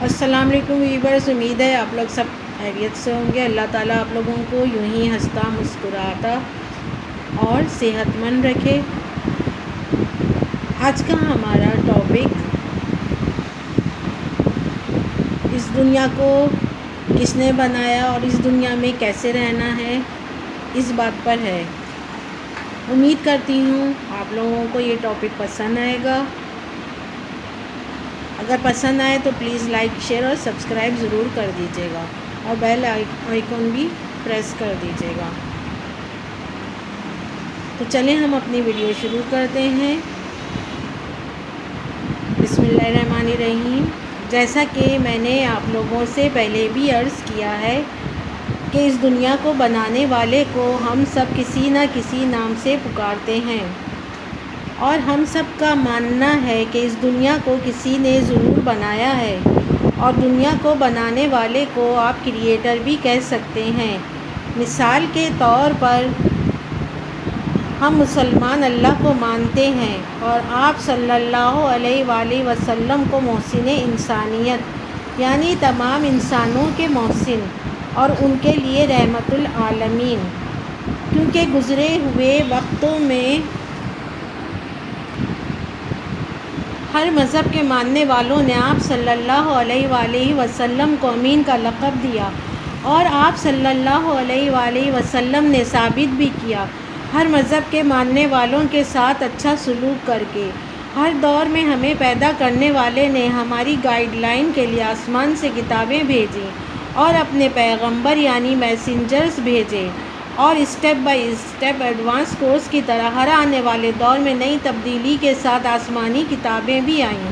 السلام علیکم ویورز، امید ہے آپ لوگ سب خیریت سے ہوں گے۔ اللہ تعالیٰ آپ لوگوں کو یوں ہی ہنستا مسکراتا اور صحت مند رکھے۔ آج کا ہمارا ٹاپک اس دنیا کو کس نے بنایا اور اس دنیا میں کیسے رہنا ہے، اس بات پر ہے۔ امید کرتی ہوں آپ لوگوں کو یہ ٹاپک پسند آئے گا۔ اگر پسند آئے تو پلیز لائک، شیئر اور سبسکرائب ضرور کر دیجیے گا اور بیل آئیکن بھی پریس کر دیجیے گا۔ تو چلیں ہم اپنی ویڈیو شروع کرتے ہیں۔ بسم اللہ الرحمن الرحیم۔ جیسا کہ میں نے آپ لوگوں سے پہلے بھی عرض کیا ہے کہ اس دنیا کو بنانے والے کو ہم سب کسی نہ کسی نام سے پکارتے ہیں، اور ہم سب کا ماننا ہے کہ اس دنیا کو کسی نے ضرور بنایا ہے، اور دنیا کو بنانے والے کو آپ کریٹر بھی کہہ سکتے ہیں۔ مثال کے طور پر ہم مسلمان اللہ کو مانتے ہیں، اور آپ صلی اللہ علیہ وآلہ وسلم کو محسن انسانیت یعنی تمام انسانوں کے محسن اور ان کے لیے رحمت العالمین، کیونکہ گزرے ہوئے وقتوں میں ہر مذہب کے ماننے والوں نے آپ صلی اللہ علیہ وآلہ وسلم کو امین کا لقب دیا، اور آپ صلی اللہ علیہ وآلہ وسلم نے ثابت بھی کیا ہر مذہب کے ماننے والوں کے ساتھ اچھا سلوک کر کے۔ ہر دور میں ہمیں پیدا کرنے والے نے ہماری گائیڈ لائن کے لیے آسمان سے کتابیں بھیجیں اور اپنے پیغمبر یعنی میسنجرز بھیجے، اور step by step advance course کی طرح ہر آنے والے دور میں نئی تبدیلی کے ساتھ آسمانی کتابیں بھی آئیں۔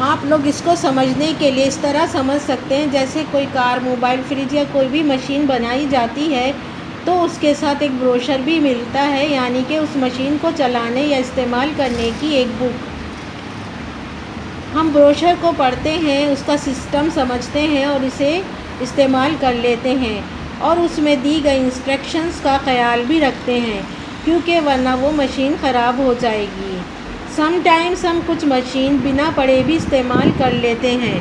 آپ لوگ اس کو سمجھنے کے لیے اس طرح سمجھ سکتے ہیں، جیسے کوئی کار، موبائل، فریج یا کوئی بھی مشین بنائی جاتی ہے تو اس کے ساتھ ایک بروشر بھی ملتا ہے، یعنی کہ اس مشین کو چلانے یا استعمال کرنے کی ایک بک۔ ہم بروشر کو پڑھتے ہیں، اس کا سسٹم سمجھتے ہیں اور اسے استعمال کر لیتے ہیں، اور اس میں دی گئی انسٹرکشنز کا خیال بھی رکھتے ہیں، کیونکہ ورنہ وہ مشین خراب ہو جائے گی۔ سم ٹائمز ہم کچھ مشین بنا پڑھے بھی استعمال کر لیتے ہیں،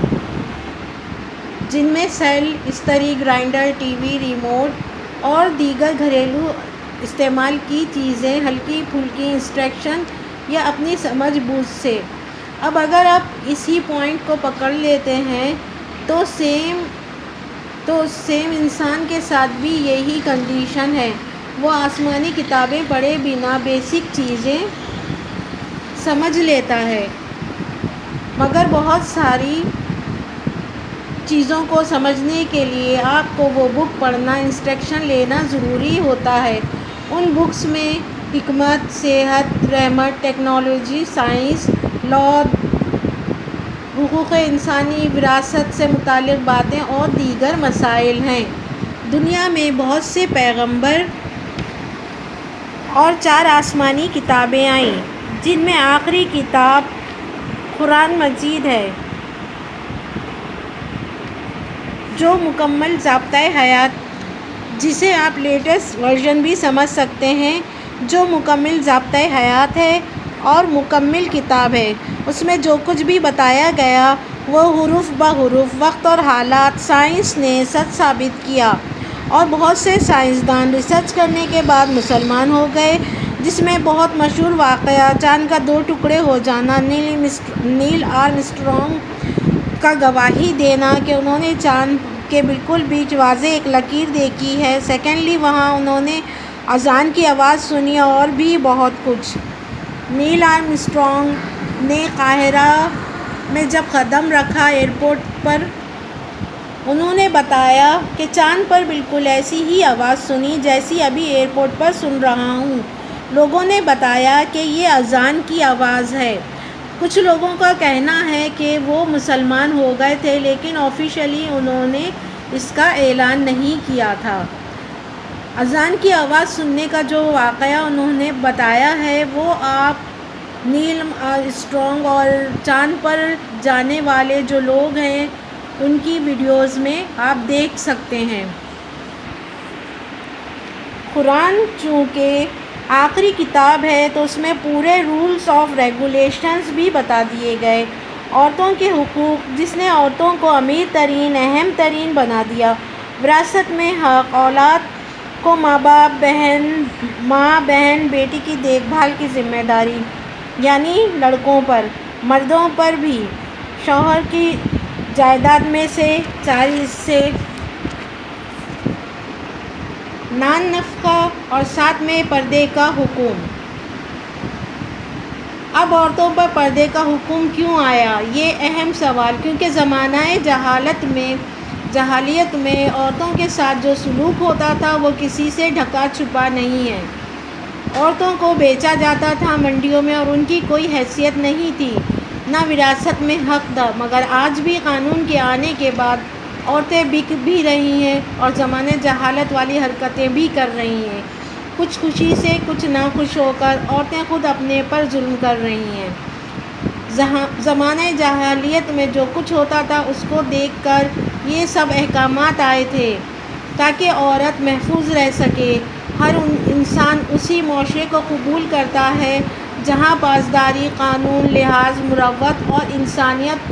جن میں سیل، استری، گرائنڈر، ٹی وی، ریموٹ اور دیگر گھریلو استعمال کی چیزیں ہلکی پھلکی انسٹرکشن یا اپنی سمجھ بوجھ سے۔ اب اگر آپ اسی پوائنٹ کو پکڑ لیتے ہیں تو سیم انسان کے ساتھ بھی یہی کنڈیشن ہے۔ وہ آسمانی کتابیں پڑھے بنا بیسک چیزیں سمجھ لیتا ہے، مگر بہت ساری چیزوں کو سمجھنے کے لیے آپ کو وہ بک پڑھنا، انسٹرکشن لینا ضروری ہوتا ہے۔ ان بکس میں حکمت، صحت، رحمت، ٹیکنالوجی، سائنس، لاء، حقوق انسانی، وراثت سے متعلق باتیں اور دیگر مسائل ہیں۔ دنیا میں بہت سے پیغمبر اور 4 آسمانی کتابیں آئیں، جن میں آخری کتاب قرآن مجید ہے، جو مکمل ضابطۂ حیات، جسے آپ لیٹسٹ ورژن بھی سمجھ سکتے ہیں، جو مکمل ضابطۂ حیات ہے اور مکمل کتاب ہے۔ اس میں جو کچھ بھی بتایا گیا وہ حرف بحرف، وقت اور حالات سائنس نے سچ ثابت کیا، اور بہت سے سائنسدان ریسرچ کرنے کے بعد مسلمان ہو گئے، جس میں بہت مشہور واقعہ چاند کا 2 ٹکڑے ہو جانا، نیل آرمسٹرانگ کا گواہی دینا کہ انہوں نے چاند کے بالکل بیچ واضح ایک لکیر دیکھی ہے، سیکنڈلی وہاں انہوں نے اذان کی آواز سنی، اور بھی بہت کچھ۔ نیل آرمسٹرانگ نے قاہرہ میں جب قدم رکھا ایئرپورٹ پر، انہوں نے بتایا کہ چاند پر بالکل ایسی ہی آواز سنی جیسی ابھی ایئرپورٹ پر سن رہا ہوں۔ لوگوں نے بتایا کہ یہ اذان کی آواز ہے۔ کچھ لوگوں کا کہنا ہے کہ وہ مسلمان ہو گئے تھے، لیکن آفیشلی انہوں نے اس کا اعلان نہیں کیا تھا۔ اذان کی آواز سننے کا جو واقعہ انہوں نے بتایا ہے، وہ آپ نیل آرمسٹرانگ اور چاند پر جانے والے جو لوگ ہیں ان کی ویڈیوز میں آپ دیکھ سکتے ہیں۔ قرآن چونکہ آخری کتاب ہے تو اس میں پورے رولز آف ریگولیشنز بھی بتا دیے گئے۔ عورتوں کے حقوق، جس نے عورتوں کو امیر ترین، اہم ترین بنا دیا۔ وراثت میں حق، اولاد کو ماں بہن بیٹی کی دیکھ بھال کی ذمہ داری، یعنی لڑکوں پر، مردوں پر بھی۔ شوہر کی جائیداد میں سے 4 حصے، نان نفقہ، اور ساتھ میں پردے کا حکم۔ اب عورتوں پر پردے کا حکم کیوں آیا؟ یہ اہم سوال، کیونکہ زمانہ جاہلیت میں عورتوں کے ساتھ جو سلوک ہوتا تھا وہ کسی سے ڈھکا چھپا نہیں ہے۔ عورتوں کو بیچا جاتا تھا منڈیوں میں اور ان کی کوئی حیثیت نہیں تھی، نہ وراثت میں حق تھا۔ مگر آج بھی قانون کے آنے کے بعد عورتیں بک بھی رہی ہیں اور زمانہ جہالت والی حرکتیں بھی کر رہی ہیں۔ کچھ خوشی سے، کچھ ناخوش ہو کر عورتیں خود اپنے پر ظلم کر رہی ہیں۔ زمانہ جاہلیت میں جو کچھ ہوتا تھا اس کو دیکھ کر یہ سب احکامات آئے تھے تاکہ عورت محفوظ رہ سکے۔ ہر انسان اسی معاشرے کو قبول کرتا ہے جہاں پاسداری، قانون، لحاظ، مروت اور انسانیت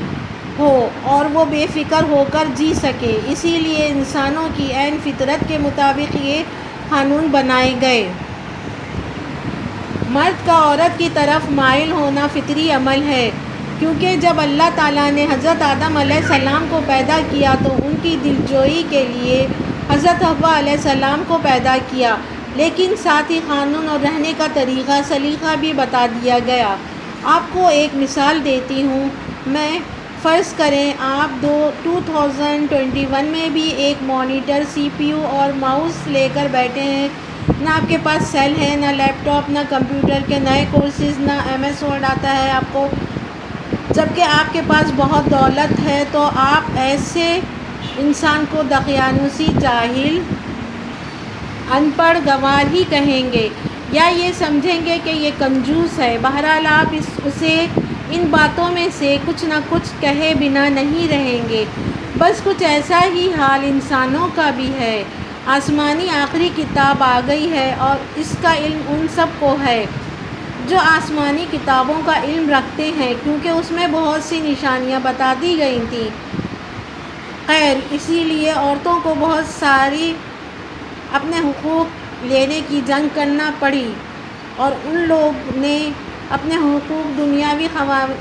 ہو اور وہ بے فکر ہو کر جی سکے۔ اسی لیے انسانوں کی عین فطرت کے مطابق یہ قانون بنائے گئے۔ مرد کا عورت کی طرف مائل ہونا فطری عمل ہے، کیونکہ جب اللہ تعالیٰ نے حضرت آدم علیہ السلام کو پیدا کیا تو ان کی دلجوئی کے لیے حضرت حوا علیہ السلام کو پیدا کیا، لیکن ساتھ ہی قانون اور رہنے کا طریقہ، سلیقہ بھی بتا دیا گیا۔ آپ کو ایک مثال دیتی ہوں میں۔ فرض کریں آپ 2021 میں بھی ایک مانیٹر، سی پی یو اور ماؤس لے کر بیٹھے ہیں۔ نہ آپ کے پاس سیل ہے، نہ لیپ ٹاپ، نہ کمپیوٹر کے نئے کورسز، نہ ایم ایس ورڈ آتا ہے آپ کو، جبکہ آپ کے پاس بہت دولت ہے، تو آپ ایسے انسان کو دقیانوسی، جاہل، ان پڑھ، گنوار ہی کہیں گے، یا یہ سمجھیں گے کہ یہ کنجوس ہے۔ بہرحال آپ اسے ان باتوں میں سے کچھ نہ کچھ کہے بنا نہیں رہیں گے۔ بس کچھ ایسا ہی حال انسانوں کا بھی ہے۔ آسمانی آخری کتاب آ گئی ہے اور اس کا علم ان سب کو ہے جو آسمانی کتابوں کا علم رکھتے ہیں، کیونکہ اس میں بہت سی نشانیاں بتا دی گئی تھیں۔ خیر، اسی لیے عورتوں کو بہت ساری اپنے حقوق لینے کی جنگ کرنا پڑی اور ان لوگ نے اپنے حقوق دنیاوی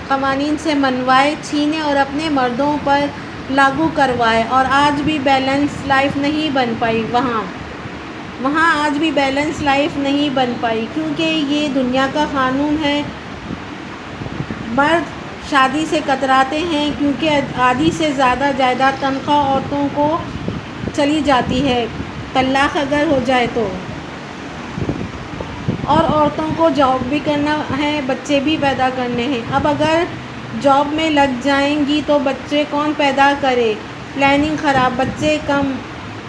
قوانین سے منوائے، چھینے اور اپنے مردوں پر لاگو کروائے، اور آج بھی بیلنس لائف نہیں بن پائی وہاں آج بھی بیلنس لائف نہیں بن پائی، کیونکہ یہ دنیا کا قانون ہے۔ مرد شادی سے کتراتے ہیں کیونکہ آدھی سے زیادہ جائیداد تنخواہ عورتوں کو چلی جاتی ہے طلاق اگر ہو جائے تو، اور عورتوں کو جاب بھی کرنا ہے، بچے بھی پیدا کرنے ہیں۔ اب اگر جاب میں لگ جائیں گی تو بچے کون پیدا کرے؟ پلاننگ خراب، بچے کم،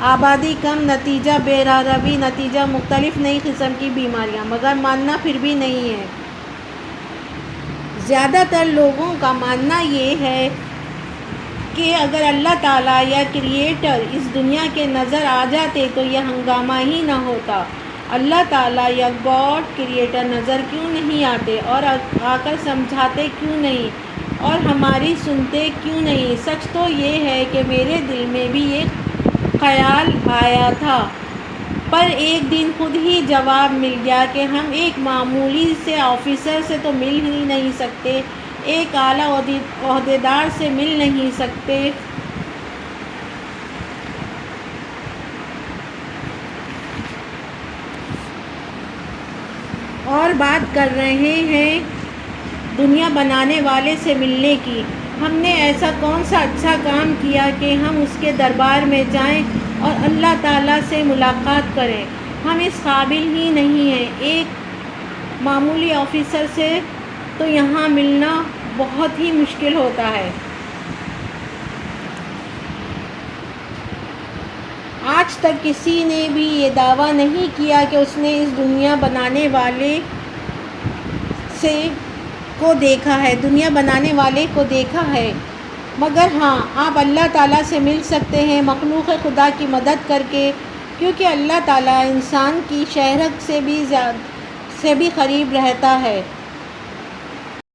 آبادی کم، نتیجہ بے راہ روی، نتیجہ مختلف نئی قسم کی بیماریاں۔ مگر ماننا پھر بھی نہیں ہے۔ زیادہ تر لوگوں کا ماننا یہ ہے کہ اگر اللہ تعالیٰ یا کریٹر اس دنیا کے نظر آ جاتے تو یہ ہنگامہ ہی نہ ہوتا۔ اللہ تعالیٰ یا گاڈ کریٹر نظر کیوں نہیں آتے اور آ کر سمجھاتے کیوں نہیں اور ہماری سنتے کیوں نہیں؟ سچ تو یہ ہے کہ میرے دل میں بھی یہ خیال آیا تھا، پر ایک دن خود ہی جواب مل گیا کہ ہم ایک معمولی سے آفیسر سے تو مل ہی نہیں سکتے، ایک اعلیٰ عہدیدار سے مل نہیں سکتے۔ اور بات کر رہے ہیں دنیا بنانے والے سے ملنے کی۔ ہم نے ایسا کون سا اچھا کام کیا کہ ہم اس کے دربار میں جائیں اور اللہ تعالیٰ سے ملاقات کریں؟ ہم اس قابل ہی نہیں ہیں۔ ایک معمولی آفیسر سے تو یہاں ملنا بہت ہی مشکل ہوتا ہے۔ آج تک کسی نے بھی یہ دعویٰ نہیں کیا کہ اس نے اس دنیا بنانے والے کو دیکھا ہے، مگر ہاں، آپ اللہ تعالیٰ سے مل سکتے ہیں مخلوق خدا کی مدد کر کے، کیونکہ اللہ تعالیٰ انسان کی شہرت سے بھی سے بھی قریب رہتا ہے۔